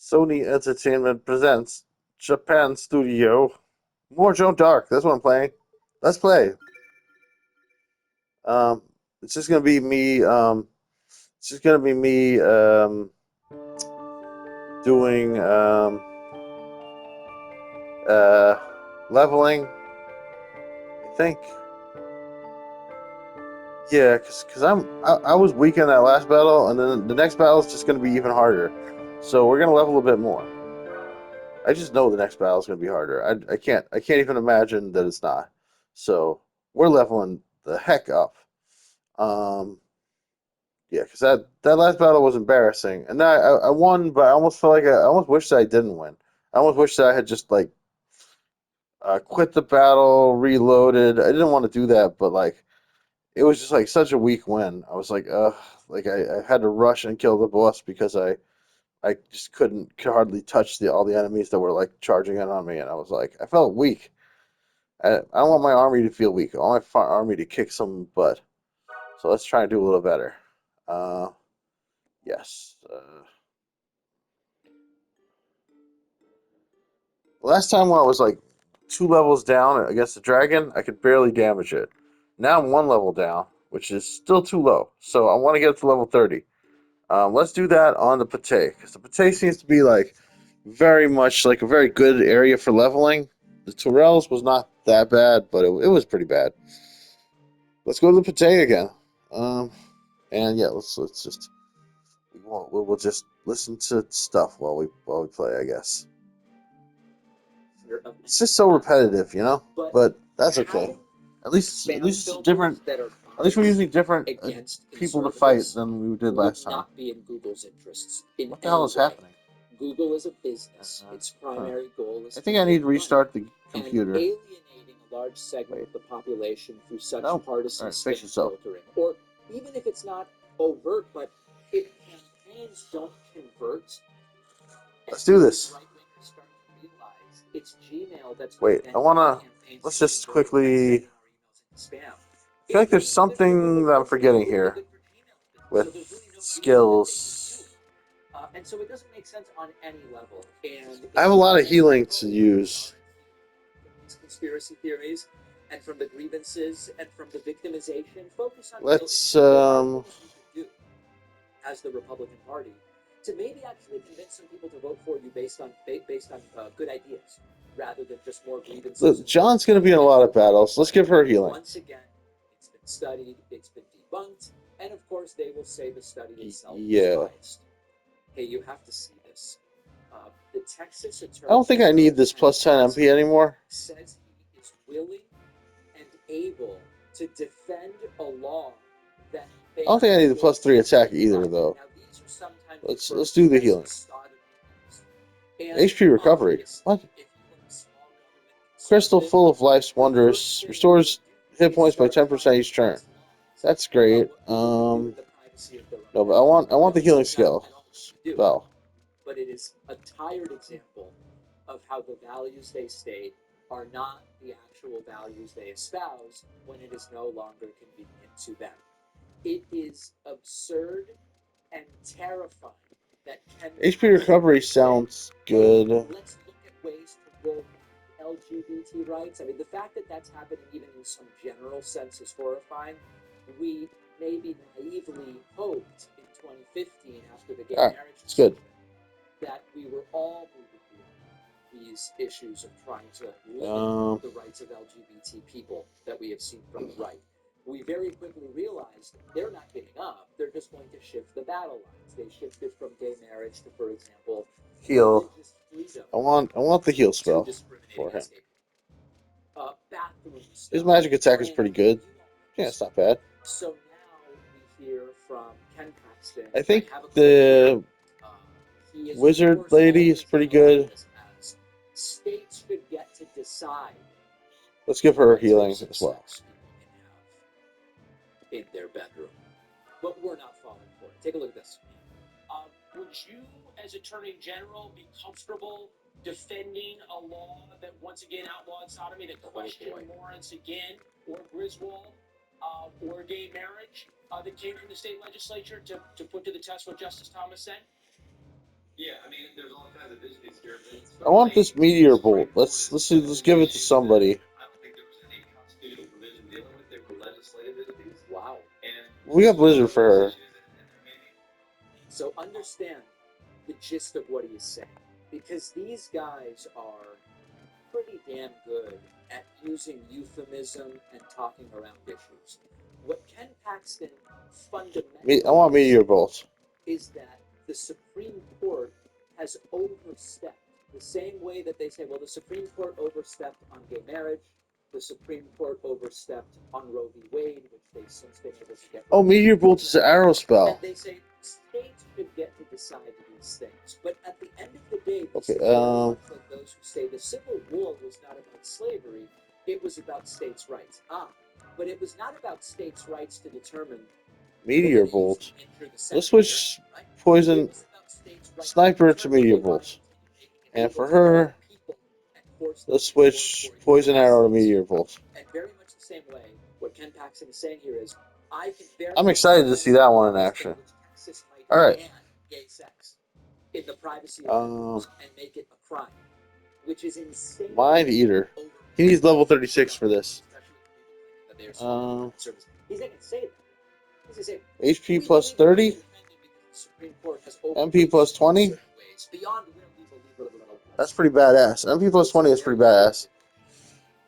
Sony Entertainment presents Japan Studio. More Joan Dark. That's what I'm playing. Let's play. Um, it's just gonna be me. It's just gonna be me. Doing uh, leveling. I think. Yeah, cause I was weak in that last battle, and then the next battle is just gonna be even harder. So we're gonna level a bit more. I just know the next battle is gonna be harder. I can't even imagine that it's not. So we're leveling the heck up. Um, yeah, because that last battle was embarrassing, and I won, but I almost felt like I almost wish that I didn't win. I almost wish that I had just like quit the battle, reloaded. I didn't want to do that, but like it was just like such a weak win. I was like, like I had to rush and kill the boss because I just could hardly touch all the enemies that were like charging in on me, and I was like, I felt weak. I don't want my army to feel weak. I want my army to kick some butt. So let's try and do a little better. Uh, yes. Last time when I was like 2 levels down against the dragon, I could barely damage it. Now I'm 1 level down, which is still too low. So I want to get up to level 30. Let's do that on the Pate, because the Pate seems to be like very much like a very good area for leveling. The Torels was not that bad, but it was pretty bad. Let's go to the Pate again. Um, and yeah, let's just we'll just listen to stuff while we play, I guess. It's just so repetitive, you know. But that's okay. At least it's different. At least we're using different people to fight than we did last time. What the hell is happening? Google is a business. Its Huh. primary goal is I think I need to restart the computer. alienating a large segment of the population through such partisan Fix yourself. filtering. Or even if it's not overt, but if campaigns don't convert, Let's do this. right-wingers start to realize it's Gmail that's Wait, I wanna. Let's just quickly. spam. I feel like there's something that I'm forgetting here with skills. And so it doesn't make sense on any level. And I have a lot of healing to use. Conspiracy theories and from the grievances and from the victimization, focus on Let's as the Republican Party to maybe actually convince some people to vote for you based on good ideas rather than just more grievances. Look, John's going to be in a lot of battles. Let's give her healing. Once again, it's been studied, it's been debunked, and of course they will say the study itself is biased. Hey, you have to see this. The Texas Attorney I don't think I need this plus 10 MP anymore. Says he is willing and able to defend a law that I don't think I need the plus 3 attack either, though. Let's do the healing. HP recovery. What? Crystal full of life's wonders restores hit points by 10% each turn. That's great. No, but I want the healing spell. But it is a tired example of how the values they state are not the actual values they espouse when it is no longer convenient to them. It is absurd and terrifying that HP recovery sounds good. Let's look at ways to roll LGBT rights. I mean, the fact that that's happening even in some general sense is horrifying. We maybe naively hoped in 2015 after the gay marriage it's good. that we were all moving beyond these issues of trying to limit the rights of LGBT people that we have seen from the right. We very quickly realized they're not giving up. They're just going to shift the battle lines. They shifted from gay marriage to, for example, heal. I want the heal spell for him. His magic attack is pretty good. Yeah, it's not bad. So now we hear from Ken Paxton. I think the wizard lady is pretty good. States should get to decide. Let's give her healing as well. In their bedroom. But we're not falling for it. Take a look at this. Would you, as Attorney General, be comfortable defending a law that once again outlawed sodomy, that questioned Lawrence again, or Griswold, or gay marriage, that came from the state legislature to put to the test what Justice Thomas said? Yeah, I mean, there's all kinds of disputes here, but I want this meteor bolt. Let's give it to somebody. I don't think there was any constitutional provision dealing with it for legislative disputes. Wow. And We got Blizzard for her. issues and there may be. So understand the gist of what he is saying, because these guys are pretty damn good at using euphemism and talking around issues. What Ken Paxton fundamentally I want meteor bolts. is that the Supreme Court has overstepped the same way that they say, well, the Supreme Court overstepped on gay marriage, the Supreme Court overstepped on Roe v. Wade, which they've since been able to get. Oh, meteor bolt is an arrow spell. And they say states should get to decide these things. But at the end of the day, Okay, very much like those who say the Civil War was not about slavery, it was about states' rights. But it was not about states' rights to determine meteor bolt. Let's switch poison sniper to meteor bolt. And for her, let's switch poison arrow to meteor bolt. And very much the same way, what Ken Paxton is saying here is, I'm excited to see that one in action. All right. Gay sex in the privacy of their homes and make it a crime, which is insane. Mind Eater. He needs level 36 for this. He's not gonna say that. He's gonna say HP plus 30. MP plus 20. That's pretty badass. MP plus 20 is pretty badass.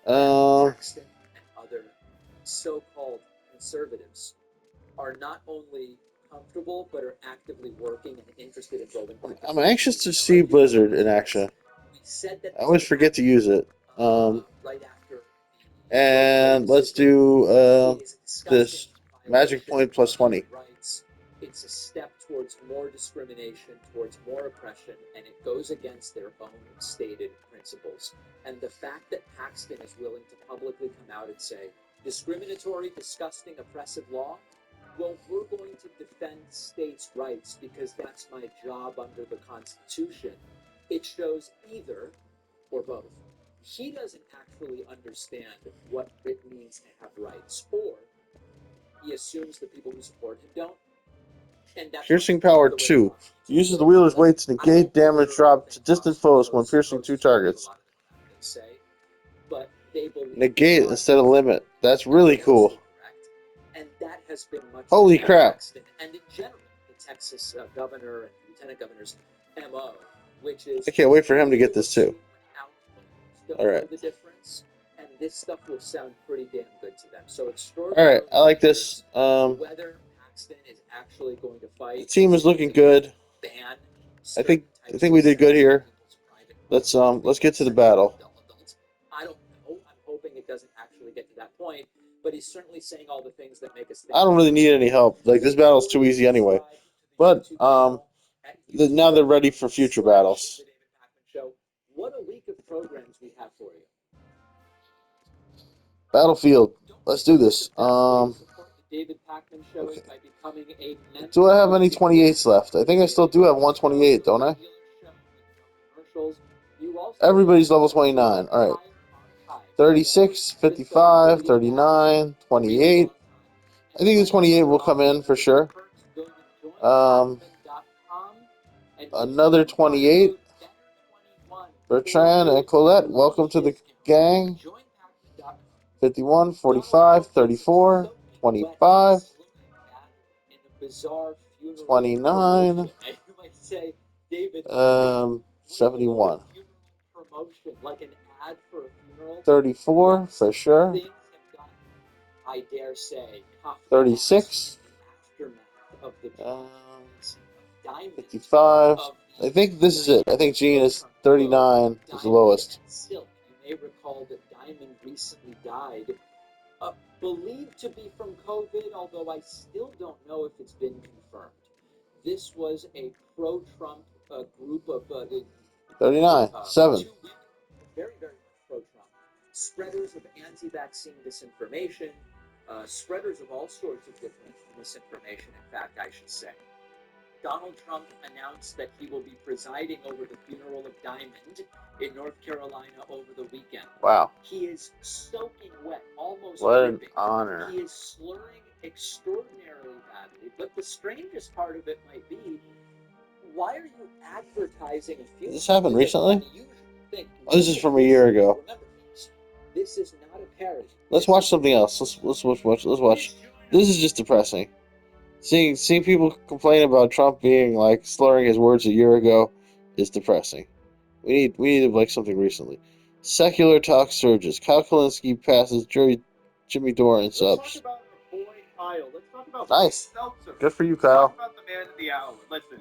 Paxton and other so-called conservatives are not only comfortable but are actively working and interested in building. I'm anxious to see Blizzard in action. I always forget to use it. Right after And let's do this magic point plus 20. It's a step towards more discrimination, towards more oppression, and it goes against their own stated principles. And the fact that Paxton is willing to publicly come out and say, discriminatory, disgusting, oppressive law, well, we're going to defend states' rights because that's my job under the Constitution. It shows either or both. He doesn't actually understand what it means to have rights, or he assumes the people who support him don't. Piercing power 2. Uses the wheeler's weight to negate damage drop to distant foes when piercing 2 targets. Negate instead of limit. That's really cool. And that has been much. Holy crap. And in general, the Texas governor and lieutenant governor's MO, which is. I can't wait for him to get this too. Alright. The difference, and this stuff will sound pretty damn good to them. So Alright, I like this. Whether Paxton is actually going to fight. The team is looking good. I think we did good here. Let's get to the battle. I don't know. I'm hoping it doesn't actually get to that point, but he's certainly saying all the things that make us think. I don't really need any help. Like, this battle's too easy anyway. But now they're ready for future battles. What a week of programs we have for you. Battlefield. Let's do this. Okay. Do I have any 28s left? I think I still do have 128, don't I? Everybody's level 29. All right. 36, 55, 39, 28. I think the 28 will come in for sure. Another 28. Bertrand and Colette, welcome to the gang. 51, 45, 34, 25, 29, 71, 34 for sure, 36, 55. I think this is it. I think Jeanne is 39 is the lowest. You may recall that Diamond recently died, believed to be from COVID, although I still don't know if it's been confirmed. This was a pro-Trump group of 39, 7. Two women, very, very much pro-Trump. Spreaders of anti-vaccine disinformation, spreaders of all sorts of different misinformation, in fact, I should say. Donald Trump announced that he will be presiding over the funeral of Diamond in North Carolina over the weekend. Wow. He is soaking wet, almost what an dripping. honor. He is slurring extraordinarily badly. But the strangest part of it might be, why are you advertising a feud? This happened It's an recently? unusual thing. Oh, this is from a year ago. Remember, this is not a parody. Let's watch something else. Let's watch. This is just depressing. Seeing people complain about Trump being like slurring his words a year ago is depressing. We need like something recently. Secular talk surges. Kyle Kalinske passes Jimmy Dore in subs. Let's talk about our boy Kyle. Let's talk about Nice. Seltzer. Good for you, Let's talk Kyle. about the man of the hour. Listen,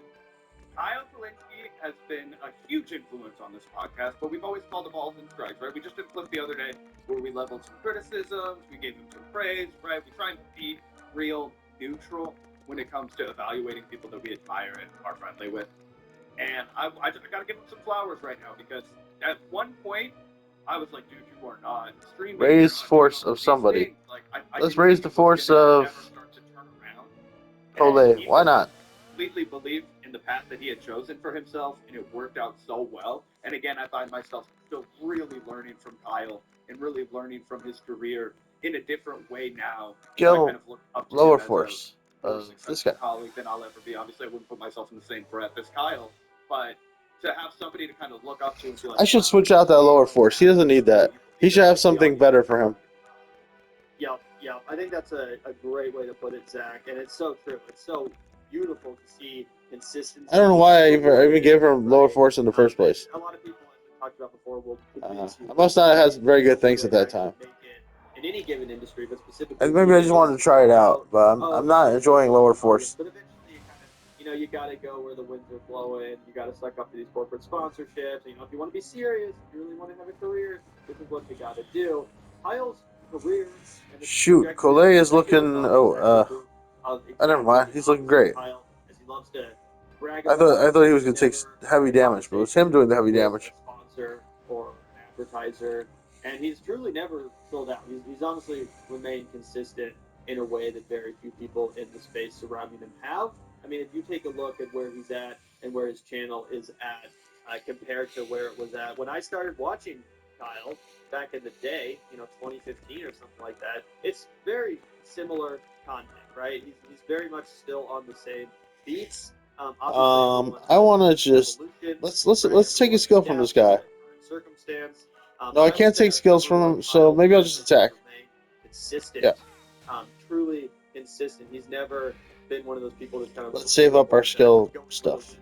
Kyle Kalinske has been a huge influence on this podcast, but we've always called him balls and strikes, right? We just did a clip the other day where we leveled some criticisms, we gave him some praise, right? We try and be real neutral when it comes to evaluating people that we admire and are friendly with. And I got to give him some flowers right now because at one point I was like, dude, you are not streaming. Raise force of somebody. Like, Let's raise the force of Cole. Why not? Completely believed in the path that he had chosen for himself, and it worked out so well. And again, I find myself still really learning from Kyle and really learning from his career in a different way now. Gil, I kind of look up to lower him force. as a more This successful guy. colleague than I'll ever be. Obviously, I wouldn't put myself in the same breath as Kyle, but to have somebody to kind of look up to and be like, I should switch out that lower force. He doesn't need that. He should have something better for him. Yep. I think that's a great way to put it, Zach. And it's so true. It's so beautiful to see consistency. I don't know why I even gave him lower force in the first place. A lot of people, as we talked about before, will I must not have had very good things at that time. In any given industry, but specifically, Maybe I just wanted to try it out, but I'm not enjoying lower force. But eventually, you got to go where the winds are blowing. You got to suck up to these corporate sponsorships. If you want to be serious, if you really want to have a career, this is what you got to do. Kyle's career. Shoot, Cole is looking. Never mind. He's looking great. I thought he was gonna take heavy damage, but it was him doing the heavy damage. Sponsor or an advertiser, and he's truly never sold out. He's honestly remained consistent in a way that very few people in the space surrounding him have. I mean, if you take a look at where he's at and where his channel is at, compared to where it was at when I started watching Kyle back in the day, 2015 or something like that, it's very similar content, right? He's very much still on the same beats. I want to just let's take a skill from this guy. Circumstance. No, I can't take skills from him, so maybe I'll just attack. Consistent. Yeah. Truly consistent. He's never been one of those people that's kind of. Let's save up our skill stuff.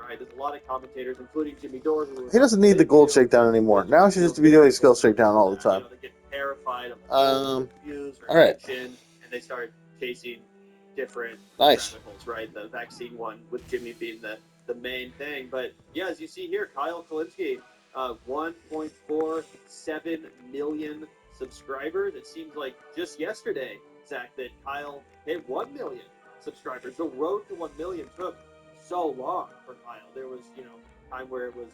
Right. There's a lot of commentators, including Jimmy Dore, He doesn't need the gold shakedown anymore. Now he should just be doing skill shakedown all the time. They get terrified All right. And they start chasing different nice. Radicals, right? The vaccine one with Jimmy being the main thing. But yeah, as you see here, Kyle Kalinske, 1.47 million subscribers. It seems like just yesterday, Zach, that Kyle hit 1 million subscribers. The road to 1 million took so long for Kyle. There was, time where it was,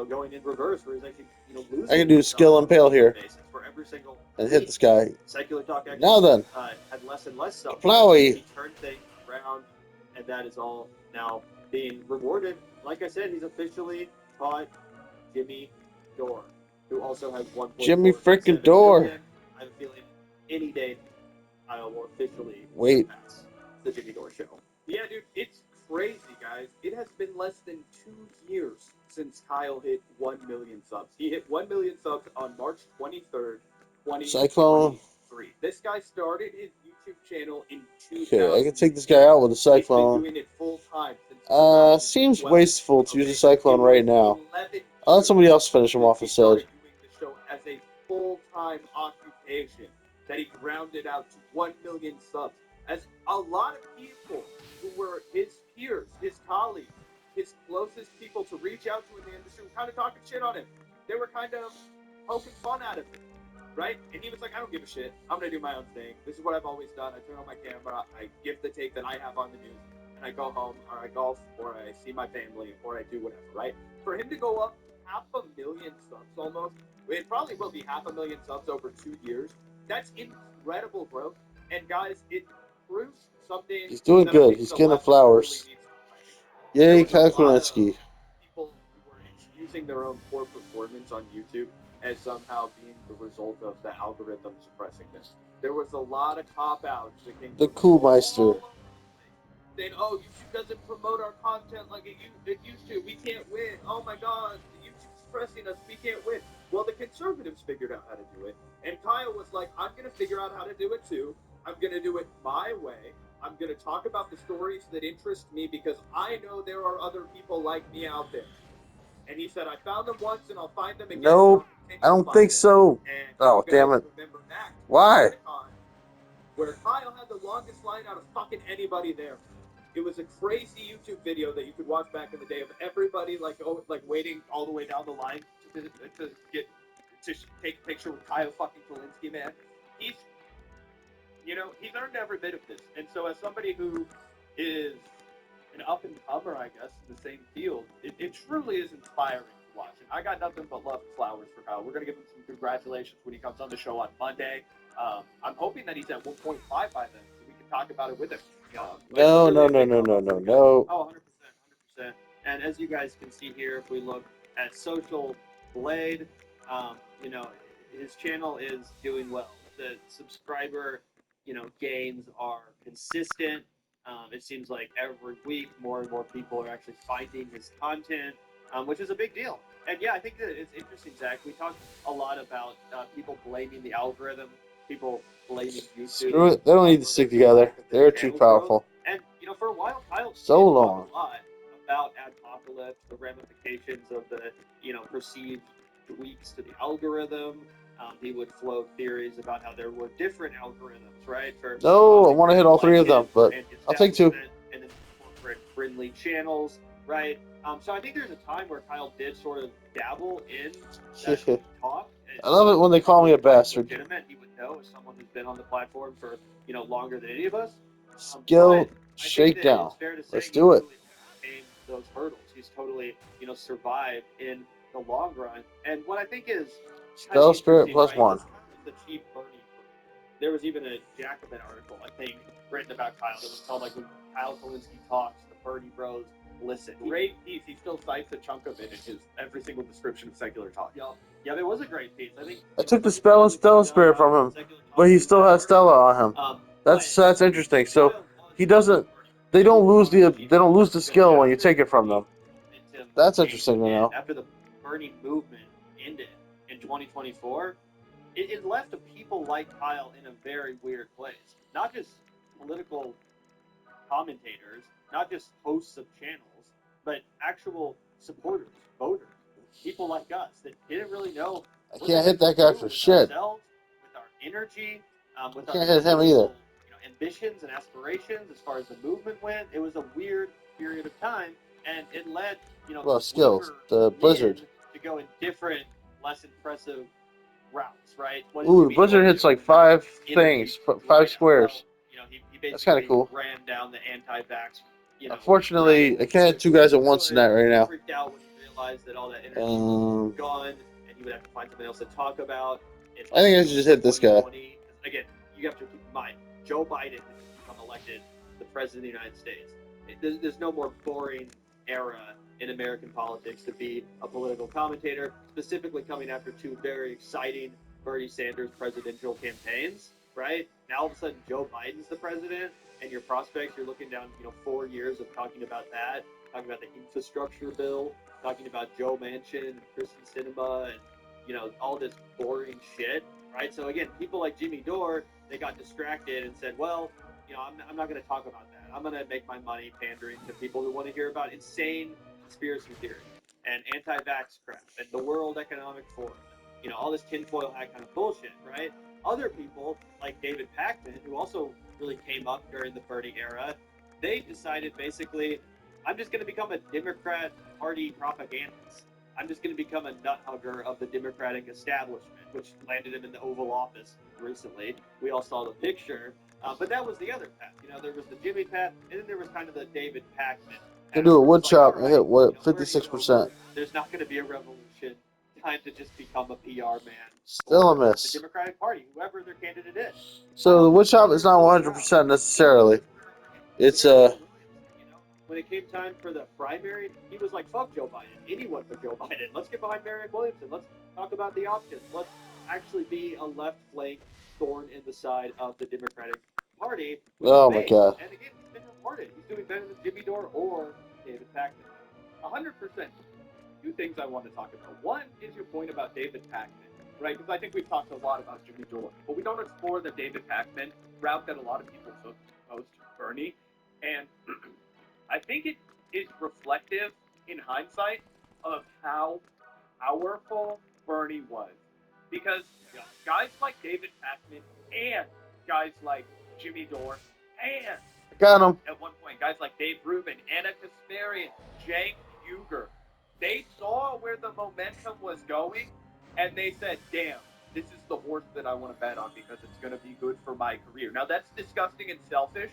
going in reverse, where he's actually, losing. I can do skill impale here for every single and hit this guy. Secular talk actually, now then, had less and less stuff. Flowey. He turned things around, and that is all now being rewarded. Like I said, he's officially caught Jimmy Dore, who also has 1. Jimmy freaking Dore. I have a feeling any day I will officially pass the Jimmy Dore show. Yeah, dude, it's crazy, guys. It has been less than 2 years since Kyle hit 1 million subs. He hit 1 million subs on March 23rd, 2023. This guy started his YouTube channel in 2000. Okay, I can take this guy out with a cyclone. He's been doing it full time since seems wasteful to use a cyclone right now. I'll let somebody else finish him off instead. Doing the show as a full-time occupation that he rounded out to 1 million subs. As a lot of people who were his peers, his colleagues, his closest people to reach out to in the industry were kind of talking shit on him. They were kind of poking fun at him, right? And he was like, I don't give a shit. I'm going to do my own thing. This is what I've always done. I turn on my camera, I give the take that I have on the news, and I go home, or I golf, or I see my family, or I do whatever, right? For him to go up 500,000 subs almost, it probably will be 500,000 subs over 2 years. That's incredible growth. And guys, it proves something. He's doing good. He's getting the flowers. Yay, Kyle Kalinske. People who were excusing their own poor performance on YouTube as somehow being the result of the algorithm suppressing this. There was a lot of cop-outs. The Coolmeister. saying, "Oh, YouTube doesn't promote our content like it used to. We can't win. Oh my God, YouTube's pressing us. We can't win." Well, the conservatives figured out how to do it, and Kyle was like, "I'm gonna figure out how to do it too. I'm gonna do it my way. I'm gonna talk about the stories that interest me because I know there are other people like me out there." And he said, "I found them once, and I'll find them again. Nope, And I I'll don't continue to think find them." so. And Oh, you damn guys it. remember back to Why? Con, where Kyle had the longest line out of fucking anybody there. It was a crazy YouTube video that you could watch back in the day of everybody like waiting all the way down the line to get to take a picture with Kyle fucking Kalinske, man. He's he's earned every bit of this, and so as somebody who is an up and comer, I guess, in the same field, it truly is inspiring to watch. And I got nothing but love and flowers for Kyle. We're gonna give him some congratulations when he comes on the show on Monday. I'm hoping that he's at 1.5 by then, so we can talk about it with him. No, Really no, a no, big no, come no, up no, for the guy. no. Oh, 100%, 100%. And as you guys can see here, if we look at Social Blade, his channel is doing well. The subscriber, gains are consistent. It seems like every week more and more people are actually finding his content, which is a big deal. And yeah, I think that it's interesting, Zach. We talked a lot about people blaming the algorithm, people blaming YouTube. Screw it. They don't need to stick together. They're too powerful. And for a while, Kyle So did long. talk a lot about Adpocalypse, the ramifications of the perceived tweaks to the algorithm. He would float theories about how there were different algorithms, right? No, I want to hit all three of them, but I'll take two. And then corporate-friendly channels, right? So I think there's a time where Kyle did sort of dabble in that talk. I love it when they call me a bastard. Legitimate, he would know as someone who's been on the platform for longer than any of us. Skill shakedown. Let's do it. Overcame those hurdles. He's totally survived in the long run. And what I think is Spell Spirit plus right, one. the chief Bernie. There was even a Jacobin article, I think, written about Kyle that was called like "When Kyle Kalinske Talks, the Bernie Bros Listen." Great piece. He still cites a chunk of it in his every single description of secular talk. Yeah, it was a great piece. I think I took the spell and Stella Spirit from him, but he still has Stella on him. That's interesting. So he doesn't. They don't lose the skill when you take it from them. That's interesting to know. After the Bernie movement ended in 2024, it left people like Kyle in a very weird place. Not just political commentators, not just hosts of channels, but actual supporters, voters, people like us that didn't really know. I can't hit that guy for shit. With our energy, with I can't hit him either. Ambitions and aspirations as far as the movement went. It was a weird period of time, and it led skills. The Blizzard to go in different, less impressive routes, right? Ooh, the Blizzard hits like 5 things, 5 squares. He basically that's kind of cool. Ran down the anti-vax. Unfortunately, I can't hit 2 guys at once in that right now. Freaked out when he realized that all that energy was gone, and he would have to find something else to talk about. I think I should just hit this guy. Again, you have to keep in mind, Joe Biden has become elected the president of the United States. There's no more boring era in American politics to be a political commentator, specifically coming after 2 very exciting Bernie Sanders presidential campaigns, right? Now all of a sudden Joe Biden's the president, and your prospects, you're looking down, 4 years of talking about that, talking about the infrastructure bill, talking about Joe Manchin, Kristen Sinema, and all this boring shit, right? So again, people like Jimmy Dore, they got distracted and said, well, I'm not going to talk about that. I'm going to make my money pandering to people who want to hear about insane conspiracy theory and anti-vax crap and the World Economic Forum, all this tinfoil hat kind of bullshit, right? Other people like David Pakman, who also really came up during the Bernie era, they decided basically, I'm just going to become a Democrat Party propagandist. I'm just going to become a nut hugger of the Democratic establishment, which landed him in the Oval Office recently. We all saw the picture. But that was the other path. There was the Jimmy path, and then there was kind of the David Pakman. I can do a wood chop and hit what 56%. There's not going to be a revolution. Time to just become a PR man. Still a miss. The Democratic Party, whoever their candidate is. So the wood chop is not 100% necessarily. It's when it came time for the primary, he was like, fuck Joe Biden. Anyone but Joe Biden. Let's get behind Merrick Williamson. Let's talk about the options. Let's actually be a left flank thorn in the side of the Democratic Party. Oh my God. And again, it's been reported started. He's doing better than Jimmy Dore or David Paxton. 100%. Two things I want to talk about. One is your point about David Paxton, right? Because I think we've talked a lot about Jimmy Dore, but we don't explore the David Paxton route that a lot of people took post Bernie. And I think it is reflective in hindsight of how powerful Bernie was. Because guys like David Paxton and guys like Jimmy Dore and Got him. at one point, guys like Dave Rubin, Anna Kasparian, Cenk Uygur, they saw where the momentum was going, and they said, damn, this is the horse that I want to bet on because it's going to be good for my career. Now, that's disgusting and selfish,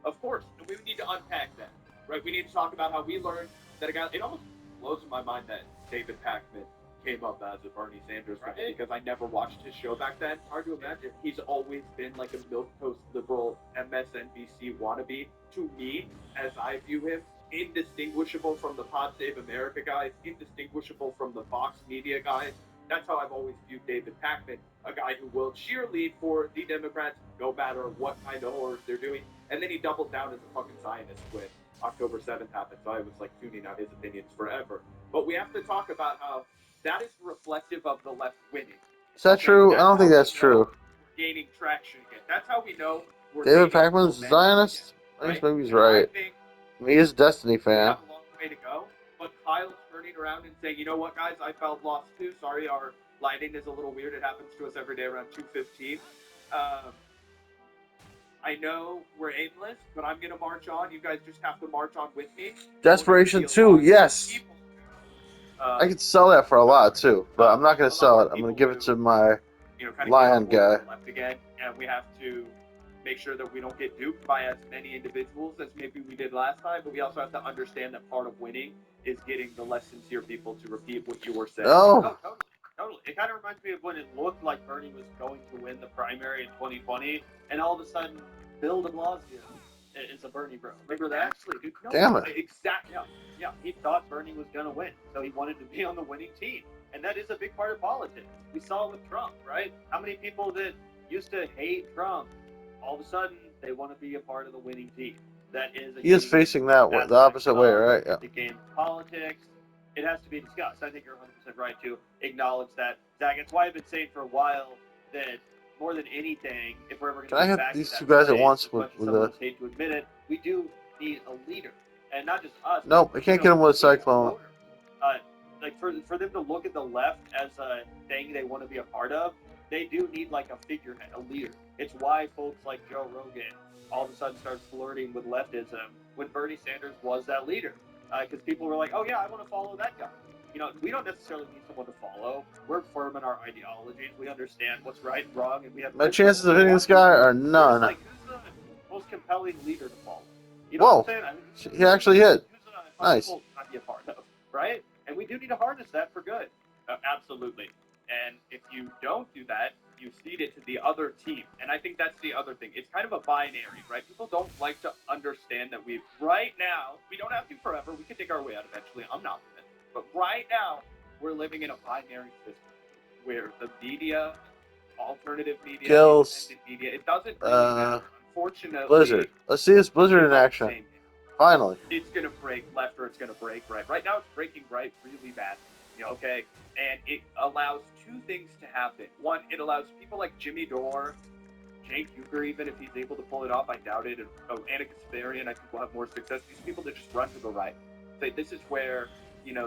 of course, and we need to unpack that, right? We need to talk about how we learned that a guy, it almost blows my mind that David Paxman came up as a Bernie Sanders guy because I never watched his show back then. Hard to imagine. He's always been like a milquetoast liberal MSNBC wannabe to me, as I view him, indistinguishable from the Pod Save America guys, indistinguishable from the Fox Media guys. That's how I've always viewed David Paxman, a guy who will cheerlead for the Democrats no matter what kind of horrors they're doing. And then he doubled down as a fucking Zionist when October 7th happened, so I was like tuning out his opinions forever. But we have to talk about how that is reflective of the left winning. Is that true? I don't think that's true. We're gaining traction again. That's how we know we're David gaining Paxman's momentum Zionist? again, I guess maybe he's And right. I think I mean, he is a Destiny we fan. have a long way to go. But Kyle's turning around and saying, you know what, guys, I felt lost too. Sorry, our lighting is a little weird. It happens to us every day around 2:15. I know we're aimless, but I'm going to march on. You guys just have to march on with me. Desperation 2, yes. I could sell that for a lot too, but I'm not going to sell it. I'm going to give it to my Lion guy. Left again, and we have to make sure that we don't get duped by as many individuals as maybe we did last time, but we also have to understand that part of winning is getting the less sincere people to repeat what you were saying. No. Totally. It kind of reminds me of when it looked like Bernie was going to win the primary in 2020, and all of a sudden, Bill de Blasio is a Bernie bro. Remember that? Actually, dude, no, Damn it. Exactly. Yeah, he thought Bernie was going to win, so he wanted to be on the winning team. And that is a big part of politics. We saw it with Trump, right? How many people that used to hate Trump, all of a sudden, they want to be a part of the winning team. That is He is facing that way, the opposite way, right? Yeah. The game of politics. It has to be discussed. I think you're 100% right to acknowledge that. Zach, it's why I've been saying for a while that more than anything, if we're ever going to Can I get hit back these to that two guys at place, once as much with as some of us hate to admit it, we do need a leader, and not just us. Nope, I can't get him with a cyclone. Like for them to look at the left as a thing they want to be a part of, they do need like a figurehead, a leader. It's why folks like Joe Rogan all of a sudden start flirting with leftism when Bernie Sanders was that leader, because people were like, oh yeah, I want to follow that guy. You know, we don't necessarily need someone to follow. We're firm in our ideologies. We understand what's right and wrong, and we have. My chances of hitting this guy are none. Like, who's the most compelling leader to follow? You know what I'm saying? I mean, He actually hit. Nice. Not be a part of, right? And we do need to harness that for good. Absolutely. And if you don't do that, you cede it to the other team. And I think that's the other thing. It's kind of a binary, right? People don't like to understand that right now, we don't have to forever. We can take our way out eventually. I'm not with it. But right now, we're living in a binary system where the media, alternative media, Kills. Media, it doesn't really matter. Unfortunately, Blizzard. Let's see this Blizzard in action. Finally. It's going to break left or it's going to break right. Right now, it's breaking right really bad. Okay? And it allows two things to happen. One, it allows people like Jimmy Dore, Cenk Uygur, even if he's able to pull it off, I doubt it. Anna Kasparian, I think will have more success. These people that just run to the right. Say, this is where,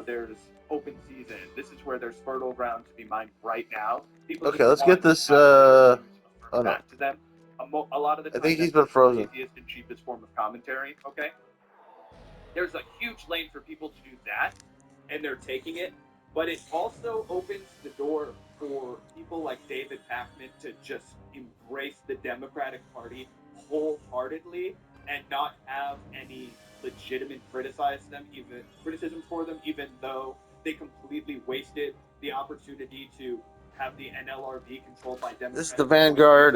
there's open season. This is where there's fertile ground to be mined right now. People okay, let's get this, oh no. To them. A lot of the time, I think he's been frozen. The easiest and cheapest form of commentary, okay? There's a huge lane for people to do that, and they're taking it. But it also opens the door for people like David Paxman to just embrace the Democratic Party wholeheartedly and not have any legitimate criticism for them, even though they completely wasted the opportunity to have the NLRB controlled by Democrats. This is the Vanguard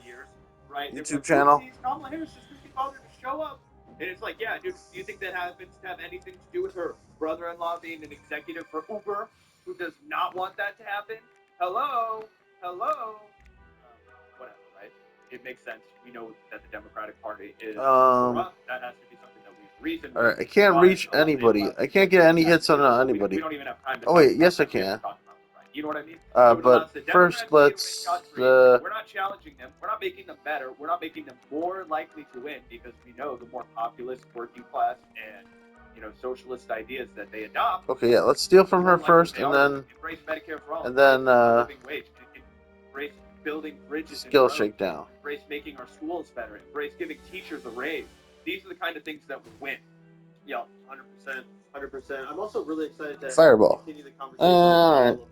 years, right? YouTube channel. Kamala Harris just couldn't bother to show up. And it's like, yeah, dude, do you think that happens to have anything to do with her brother-in-law being an executive for Uber, who does not want that to happen? Hello? Whatever, right? It makes sense. We know that the Democratic Party is corrupt. That has to be reason. All right, I can't reach anybody. I can't get any hits on anybody. We don't even have time to Oh talk wait, about yes I that. We have can. to talk about the right. You know what I mean? So it allows But the first, Democrats to get away let's. scot-free. We're not challenging them. We're not making them better. We're not making them more likely to win because we know the more populist, working class, and socialist ideas that they adopt. Okay, yeah, let's steal from the more her likely first, they and are to then embrace Medicare for all, and then living wage, embrace building bridges, skill and roads, shakedown. embrace making our schools better, embrace giving teachers a raise. These are the kind of things that will win. Yeah, 100%. 100%. I'm also really excited to Fireball. continue the conversation Alright. about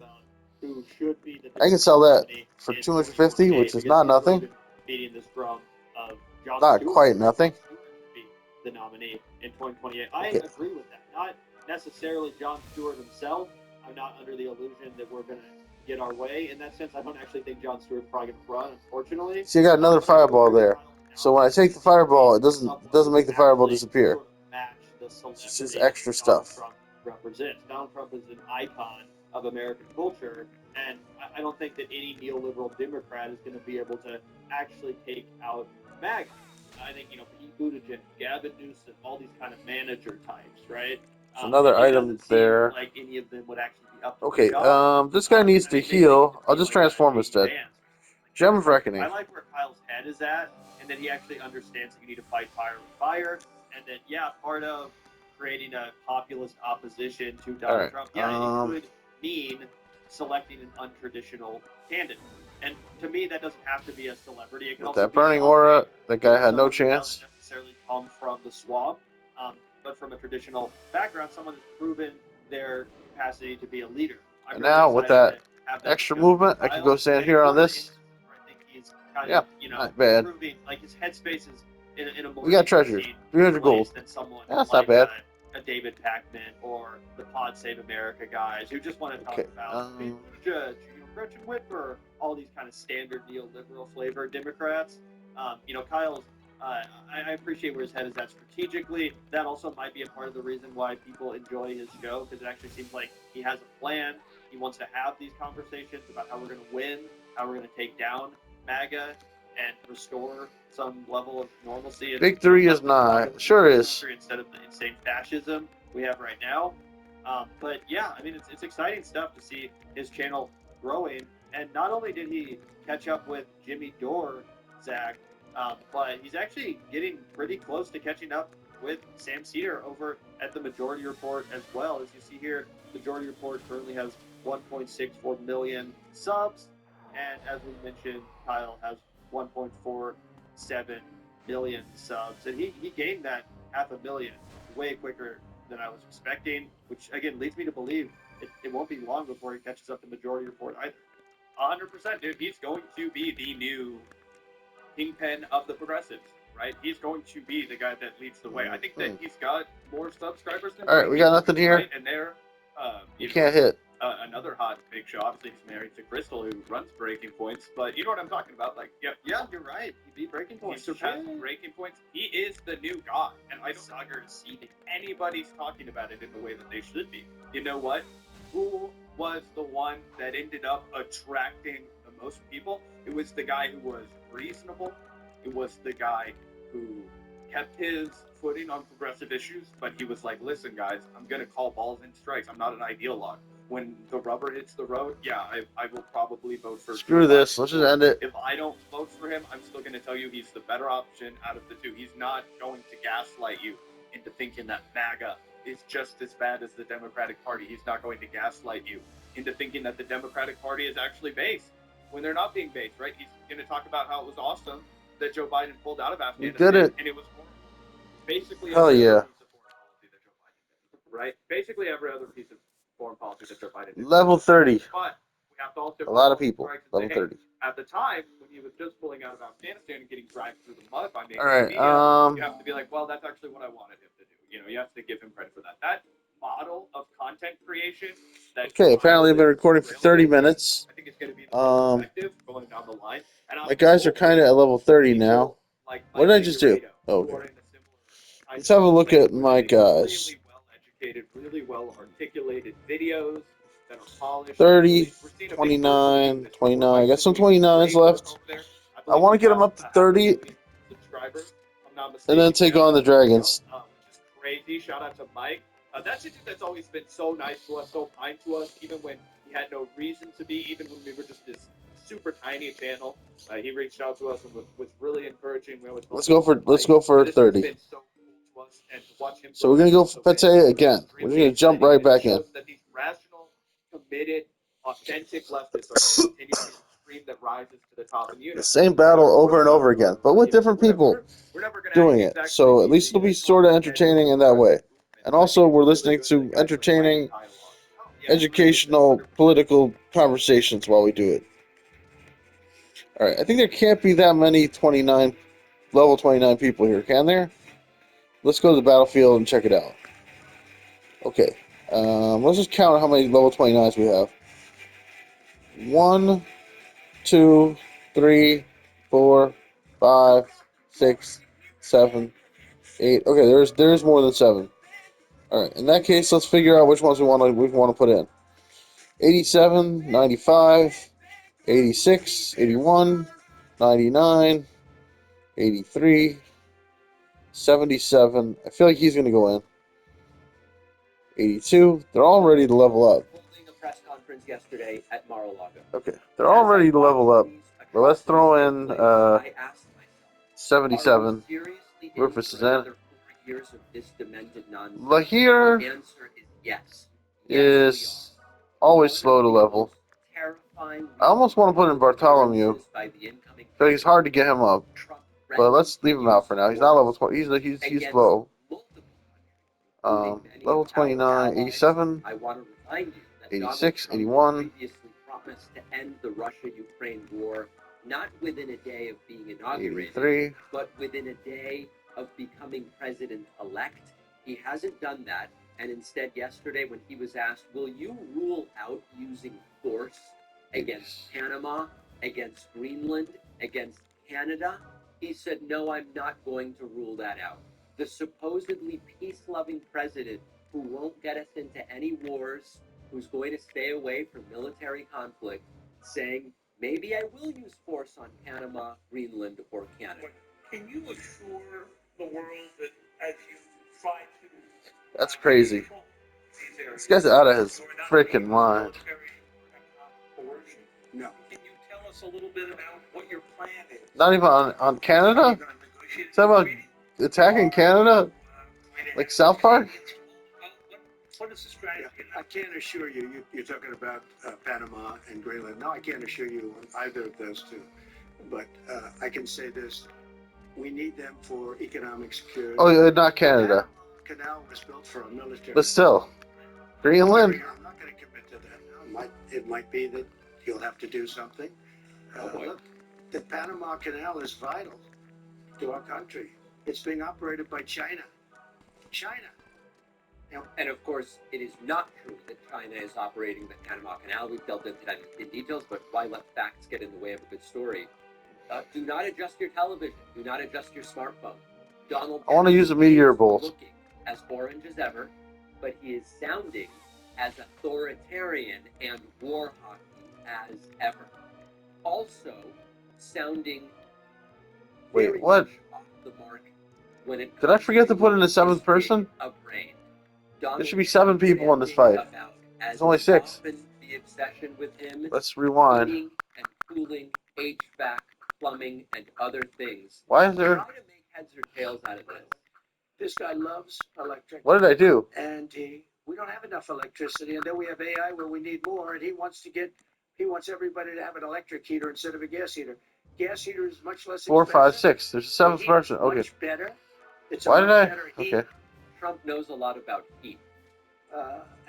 who should be the I can sell that nominee for in 250, 2028, which is because not he's really nothing. been beating this drum of Jon Not Stewart. quite nothing. Jon Stewart should be the nominee in 2028. I Okay. agree with that. Not necessarily Jon Stewart himself. I'm not under the illusion that we're going to get our way. In that sense, I don't actually think Jon Stewart's probably going to run, unfortunately. So you got another fireball there. So when I take the fireball, it doesn't make the fireball disappear. Sort of match the It's just celebrity extra that Donald stuff. Trump represents. Donald Trump is an icon of American culture, and I don't think that any neoliberal Democrat is going to be able to actually take out MAGA. I think Pete Buttigieg, Gavin Newsom, all these kind of manager types, right? There's another it item doesn't seem there. like any of them would actually be up to Okay, the job. this guy needs I to think they heal. need to I'll be just like transform a instead. dance. Gem of Reckoning. I like where Kyle's head is at, and that he actually understands that you need to fight fire with fire, and that part of creating a populist opposition to Donald Trump, it could mean selecting an untraditional candidate. And to me, that doesn't have to be a celebrity. It can With also that be burning Sean aura, Baker, that guy had no someone who chance. doesn't necessarily come from the swamp, but from a traditional background, someone who's proven their capacity to be a leader. And now with that extra movement, I can go stand here on this. I think he's kind Yeah, of, not bad. proving like his headspace is in a more We got treasure. 300 gold. than someone That's like not bad. a David Packman or the Pod Save America guys who just want to talk about Pete Buttigieg, Gretchen Whitmer, all these kind of standard neoliberal flavored Democrats. Kyle's. I appreciate where his head is at strategically. That also might be a part of the reason why people enjoy his show, because it actually seems like he has a plan. He wants to have these conversations about how we're going to win, how we're going to take down MAGA, and restore some level of normalcy. Victory is not. Sure is. Instead of the insane fascism we have right now. But yeah, I mean, it's exciting stuff to see his channel growing. And not only did he catch up with Jimmy Dore, Zach, but he's actually getting pretty close to catching up with Sam Cedar over at the Majority Report as well. As you see here, Majority Report currently has 1.64 million subs. And as we mentioned, Kyle has 1.47 million subs. And he gained that 500,000 way quicker than I was expecting, which again leads me to believe it won't be long before he catches up to Majority Report either. 100%, dude. He's going to be the new kingpin of the progressives, right? He's going to be the guy that leads the way. I think that he's got more subscribers than. All right, we got nothing here. Right? And they're you can't hit. Another hot big show. Obviously, he's married to Crystal, who runs Breaking Points. But you know what I'm talking about? Like, yeah, you're right. He beat Breaking Points. He surpassed Breaking Points. He is the new god, and I don't see if anybody's talking about it in the way that they should be. You know what? Who was the one that ended up attracting the most people? It was the guy who was reasonable. It was the guy who kept his footing on progressive issues, but he was like, listen, guys, I'm going to call balls and strikes. I'm not an ideologue. When the rubber hits the road, I will probably vote for. Screw this. Let's just end it. If I don't vote for him, I'm still going to tell you he's the better option out of the two. He's not going to gaslight you into thinking that MAGA is just as bad as the Democratic Party. He's not going to gaslight you into thinking that the Democratic Party is actually based when they're not being based, right? He's going to talk about how it was awesome that Joe Biden pulled out of Afghanistan. You did it. And it was basically hell yeah. Piece of foreign policy that Joe Biden did, right? Basically every other piece of foreign policy that Joe Biden did. Level 30. But we have to also a lot of people. Level 30. At the time, when he was just pulling out of Afghanistan and getting dragged through the mud by mainstream All right, media, you have to be like, well, that's actually what I wanted him to do. You have to give him credit for that. That model of content creation. Okay, apparently I've been recording for 30 minutes. I think it's going to be effective going down the line. And my guys are kind of at level 30 now. What did I just do? Oh, okay. Let's have a look at my guys. Really well-educated, really well-articulated videos that are polished. 30, 29, 29. I got some 29s left. I want to get them up to 30 and then take on the Dragons. crazy. Shout out to Mike. That's a dude that's always been so nice to us, so kind to us, even when he had no reason to be, even when we were just this super tiny channel. He reached out to us and was really encouraging. We always Let's go for This has 30. been so cool to us, and to watch him. So we're gonna go for Pete again. We're gonna jump right back in. That these rational, committed, authentic leftists are going to continue to be the stream that rises to the top in the The unit. same battle over and over again, but with different people doing it. So at least it'll be sort of entertaining in that way. And also, we're listening to entertaining, educational, political conversations while we do it. All right, I think there can't be that many level 29 people here, can there? Let's go to the battlefield and check it out. Okay, let's just count how many level 29s we have. 1, 2, 3, 4, 5, 6, 7, 8. Okay, there's more than 7. All right, in that case, let's figure out which ones we want to put in. 87, 95, 86, 81, 99, 83, 77. I feel like he's going to go in. 82. They're all ready to level up. Holding a press conference yesterday at Mar-a-Lago. Okay, they're all ready to level up. But let's throw in 77. Rufus is in. Lahir is always slow to level. I almost want to put in Bartholomew. But he's hard to get him up. But let's leave him out for now. He's not level 20. He's low. Level 29, 87, 86, 81. Promised to end the Russia-Ukraine war not within a day of being inaugurated, 83. but within a day of becoming president-elect. He hasn't done that, and instead yesterday when he was asked, will you rule out using force against Panama, against Greenland, against Canada? He said, no, I'm not going to rule that out. The supposedly peace-loving president who won't get us into any wars, who's going to stay away from military conflict, saying, maybe I will use force on Panama, Greenland, or Canada. Can you assure the world that as you try to... That's crazy. This guy's out of his freaking mind. No. Can you tell us a little bit about what your plan is? Not even on Canada? Is that about attacking Canada? Like South Park? What is the strategy? I can't assure you, you're talking about Panama and Greenland. No, I can't assure you on either of those two. But I can say this, we need them for economic security. Oh, yeah, not Canada. The canal was built for a military. But still, Greenland? I'm not going to commit to that now. It might be that you'll have to do something. Look, the Panama Canal is vital to our country. It's being operated by China. And of course, it is not true that China is operating the Panama Canal. We've delved into that in details, but why let facts get in the way of a good story? Do not adjust your television. Do not adjust your smartphone. Donald I want to use a meteor bolt. Looking as orange as ever, but he is sounding as authoritarian and war hockey as ever. Also, sounding Wait, what? off the mark when it Did I forget to put in a 7th person? There should be 7 people in this fight. There's only 6. The obsession with him, Let's rewind. heating and cooling, HVAC, plumbing, and other things. Why is there... Try to make heads or tails out of this. This guy loves electric. What did I do? And we don't have enough electricity, and then we have AI where we need more, and he wants everybody to have an electric heater instead of a gas heater. Gas heater is much less 4, expensive. 5, 6. There's a 7th person. Okay. Much better. It's Why a did much I... better heat. Okay. Trump knows a lot about heat.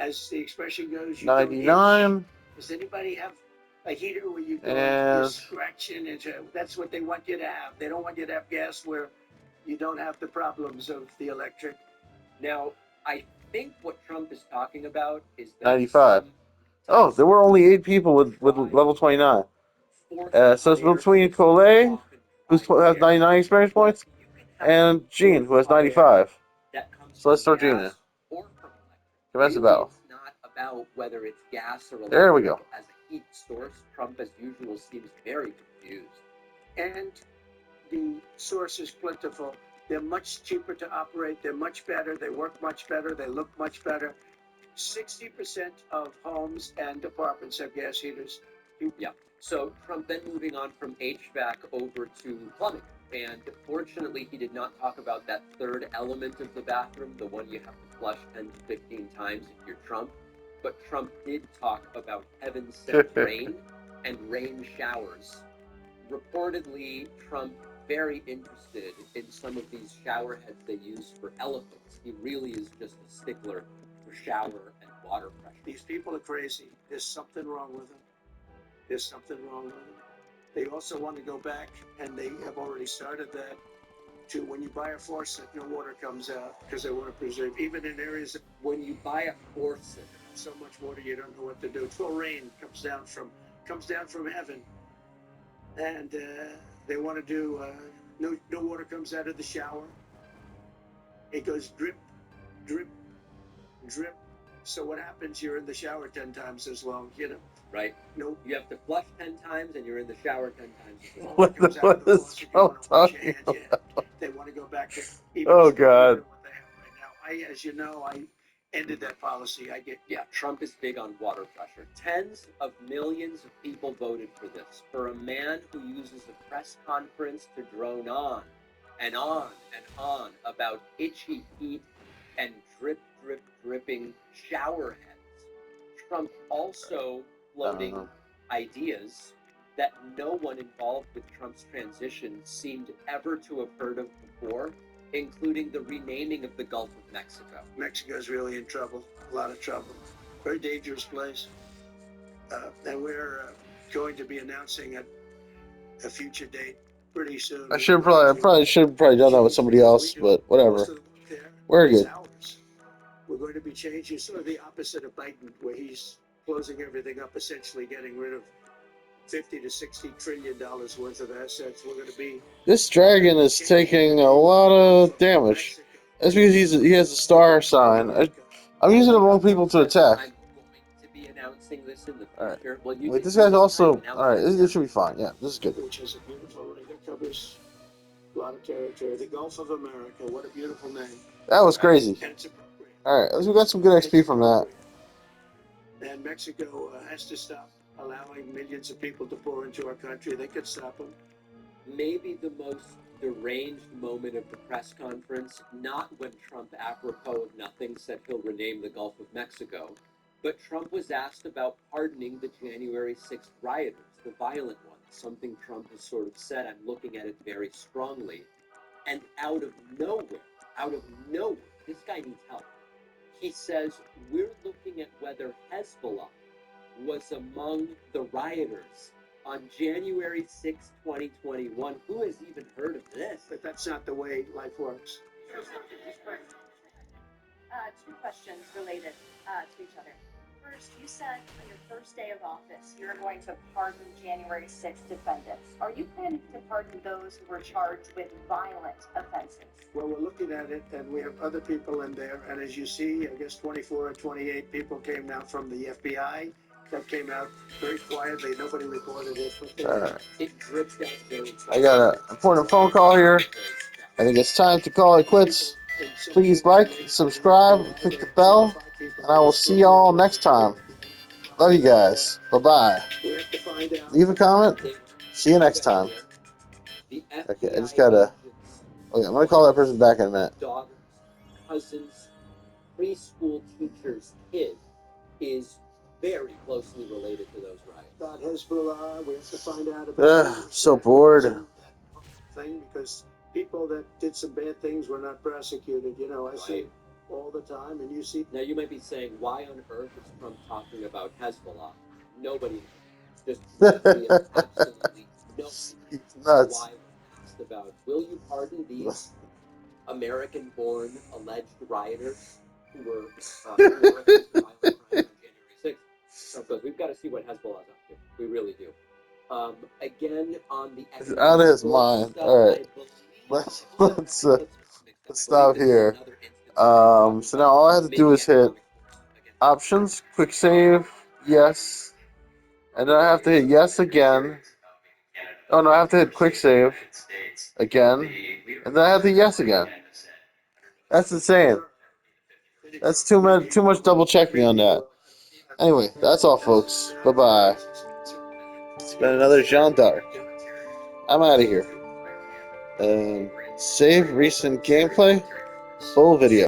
As the expression goes, you 99. Does anybody have a heater where you go And... you're scratching? That's what they want you to have. They don't want you to have gas where you don't have the problems of the electric. Now, I think what Trump is talking about is that 95. Oh, there were only 8 people with level 29. So it's between Collet, who has 99 experience points, and Jeanne, who has 95. So let's throw Jeanne in. Commence the battle. It's not about whether it's gas or electric. There we go. As a heat source, Trump, as usual, seems very confused. And the source is plentiful. They're much cheaper to operate. They're much better. They work much better. They look much better. 60% of homes and apartments have gas heaters. Yeah. So Trump then moving on from HVAC over to plumbing. And fortunately, he did not talk about that third element of the bathroom, the one you have to flush 10 to 15 times if you're Trump. But Trump did talk about heaven sent rain and rain showers. Reportedly, Trump very interested in some of these shower heads they use for elephants. He really is just a stickler for shower and water pressure. These people are crazy. There's something wrong with them. There's something wrong with them. They also want to go back, and they have already started that, to when you buy a faucet, no water comes out because they want to preserve, even in areas that When you buy a faucet, so much water you don't know what to do. Full rain comes down from heaven, and they want to do no water comes out of the shower. It goes drip, drip, drip. So what happens? You're in the shower 10 times as long, right? No, You have to flush 10 times and you're in the shower 10 times. as well. What comes the out of what the is faucet, you Trump want to wash your talking hands, about? They want to go back to even Oh, stronger God. than what they have right now. As you know, I ended that policy. Yeah, Trump is big on water pressure. Tens of millions of people voted for this. For a man who uses a press conference to drone on and on and on about itchy feet and drip, drip, dripping shower heads. Trump also floating ideas that no one involved with Trump's transition seemed ever to have heard of before, including the renaming of the Gulf of Mexico. Mexico's really in trouble, a lot of trouble. Very dangerous place. And we're going to be announcing a future date pretty soon. I probably should have done that with somebody else, but whatever. We're good. We're going to be changing sort of the opposite of Biden, where he's closing everything up, essentially getting rid of 50 to 60 trillion dollars worth of assets. We're going to be. This dragon is taking a lot of damage. That's because he has a star sign. I'm using the wrong people to attack. I'm going to be announcing this in the All right. future. Well, you Wait, can- this you guy's can also kind of all right. announce This should be fine. Yeah, this is good. Which is a beautiful ring that covers a lot of territory. The Gulf of America. What a beautiful name. That was crazy. And it's appropriate. All right, we got some good XP from that. And Mexico has to stop allowing millions of people to pour into our country. They could stop them. Maybe the most deranged moment of the press conference, not when Trump, apropos of nothing, said he'll rename the Gulf of Mexico, but Trump was asked about pardoning the January 6th rioters, the violent ones, something Trump has sort of said, I'm looking at it very strongly. And out of nowhere, this guy needs help. He says, we're looking at whether Hezbollah was among the rioters on January 6, 2021. Who has even heard of this? But that's not the way life works. Two questions related to each other. First, you said on your first day of office, you're going to pardon January 6th defendants. Are you planning to pardon those who were charged with violent offenses? Well, we're looking at it, and we have other people in there. And as you see, I guess 24 or 28 people came now from the FBI. That came out very quietly. Nobody reported it. All right. It dripped out very I got an important phone call here. I think it's time to call it quits. Please like, subscribe, click the bell, and I will see y'all next time. Love you guys. Bye-bye. Leave a comment. See you next time. Okay, I just gotta... Okay, I'm gonna call that person back in a minute. Daughter's cousin's preschool teacher's kid is very closely related to those riots. About Hezbollah, we have to find out about So bored. Thing because people that did some bad things were not prosecuted. You know, I see all the time, and you see. Now you might be saying, why on earth is Trump talking about Hezbollah? Nobody knows. Just absolutely It's nobody. nuts. Why was asked about, will you pardon these American-born alleged rioters who were violent crimes on January 6th? Trump goes, we've got to see what Hezbollah's up to. We really do. Again, on the It's out of his mind. stuff, All right. Let's stop here. So now all I have to do is hit options, quick save, yes, and then I have to hit yes again. Oh no, I have to hit quick save again, and then I have the yes again. That's insane. That's too much double checking on that. Anyway, that's all, folks. Bye-bye. It's been another Jeanne d'Arc. I'm out of here. Save recent gameplay. Full video.